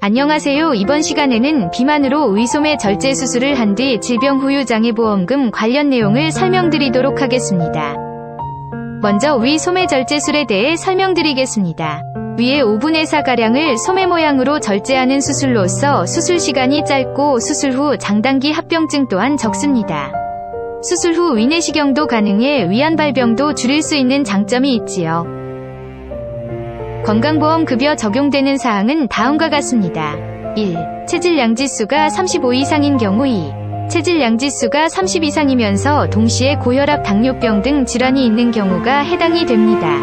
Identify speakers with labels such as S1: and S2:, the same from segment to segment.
S1: 안녕하세요. 이번 시간에는 비만으로 의소매 절제 수술을 한 뒤 질병후유장애보험금 관련 내용을 설명드리도록 하겠습니다. 먼저 의소매 절제술에 대해 설명드리겠습니다. 위에 5분의 4가량을 소매 모양으로 절제하는 수술로서 수술 시간이 짧고 수술 후 장단기 합병증 또한 적습니다. 수술 후 위내시경도 가능해 위안발병도 줄일 수 있는 장점이 있지요. 건강보험 급여 적용되는 사항은 다음과 같습니다. 1. 체질 양지수가 35 이상인 경우 2. 체질 양지수가 30 이상이면서 동시에 고혈압, 당뇨병 등 질환이 있는 경우가 해당이 됩니다.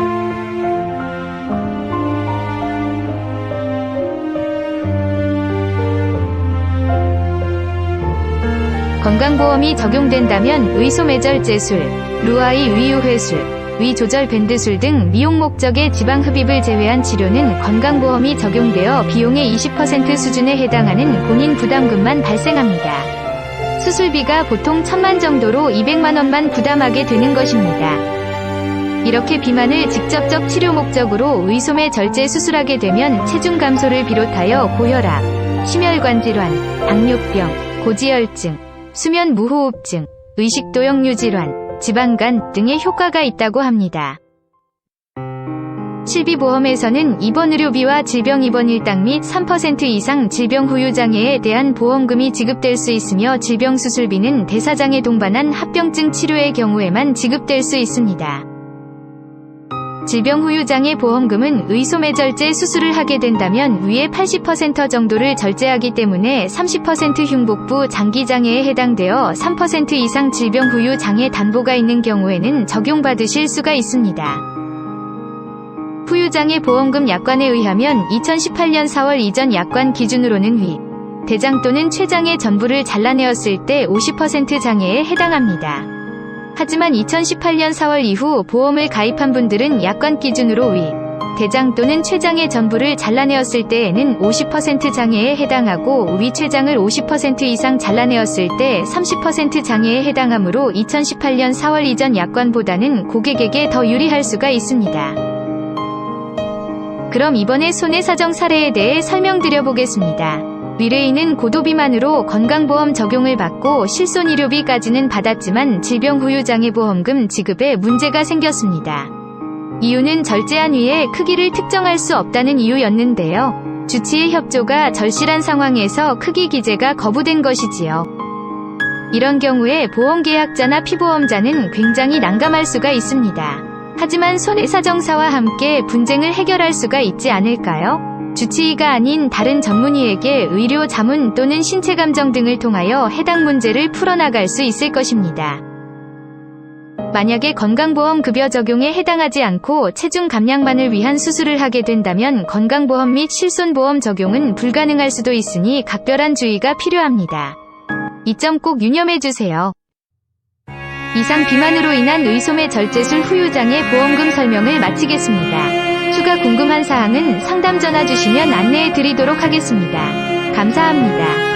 S1: 건강보험이 적용된다면 의소매절제술, 루아이 위유회술, 위조절 밴드술 등 미용 목적의 지방흡입을 제외한 치료는 건강보험이 적용되어 비용의 20% 수준에 해당하는 본인 부담금만 발생합니다. 수술비가 보통 1,000만 정도로 200만원만 부담하게 되는 것입니다. 이렇게 비만을 직접적 치료 목적으로 의소매 절제 수술하게 되면 체중 감소를 비롯하여 고혈압, 심혈관 질환, 당뇨병, 고지혈증, 수면 무호흡증, 의식도형 유질환, 지방간 등의 효과가 있다고 합니다. 실비보험에서는 입원 의료비와 질병 입원 일당 및 3% 이상 질병후유장애에 대한 보험금이 지급될 수 있으며 질병수술비는 대사장애 동반한 합병증 치료의 경우에만 지급될 수 있습니다. 질병후유장애 보험금은 의소매절제 수술을 하게 된다면 위의 80% 정도를 절제하기 때문에 30% 흉복부 장기장애에 해당되어 3% 이상 질병후유장애 담보가 있는 경우에는 적용받으실 수가 있습니다. 후유장애 보험금 약관에 의하면 2018년 4월 이전 약관 기준으로는 위, 대장 또는 췌장의 전부를 잘라내었을 때 50% 장애에 해당합니다. 하지만 2018년 4월 이후 보험을 가입한 분들은 약관 기준으로 위, 대장 또는 췌장의 전부를 잘라내었을 때에는 50% 장애에 해당하고 위 췌장을 50% 이상 잘라내었을 때 30% 장애에 해당하므로 2018년 4월 이전 약관보다는 고객에게 더 유리할 수가 있습니다. 그럼 이번에 손해사정 사례에 대해 설명드려 보겠습니다. 위례인은 고도비만으로 건강보험 적용을 받고 실손의료비까지는 받았지만 질병후유장애보험금 지급에 문제가 생겼습니다. 이유는 절제한 위에 크기를 특정할 수 없다는 이유였는데요. 주치의 협조가 절실한 상황에서 크기 기재가 거부된 것이지요. 이런 경우에 보험계약자나 피보험자는 굉장히 난감할 수가 있습니다. 하지만 손해사정사와 함께 분쟁을 해결할 수가 있지 않을까요? 주치의가 아닌 다른 전문의에게 의료 자문 또는 신체감정 등을 통하여 해당 문제를 풀어나갈 수 있을 것입니다. 만약에 건강보험 급여 적용에 해당하지 않고 체중 감량만을 위한 수술을 하게 된다면 건강보험 및 실손보험 적용은 불가능할 수도 있으니 각별한 주의가 필요합니다. 이 점 꼭 유념해주세요. 이상 비만으로 인한 의소매 절제술 후유장애 보험금 설명을 마치겠습니다. 추가 궁금한 사항은 상담 전화 주시면 안내해 드리도록 하겠습니다. 감사합니다.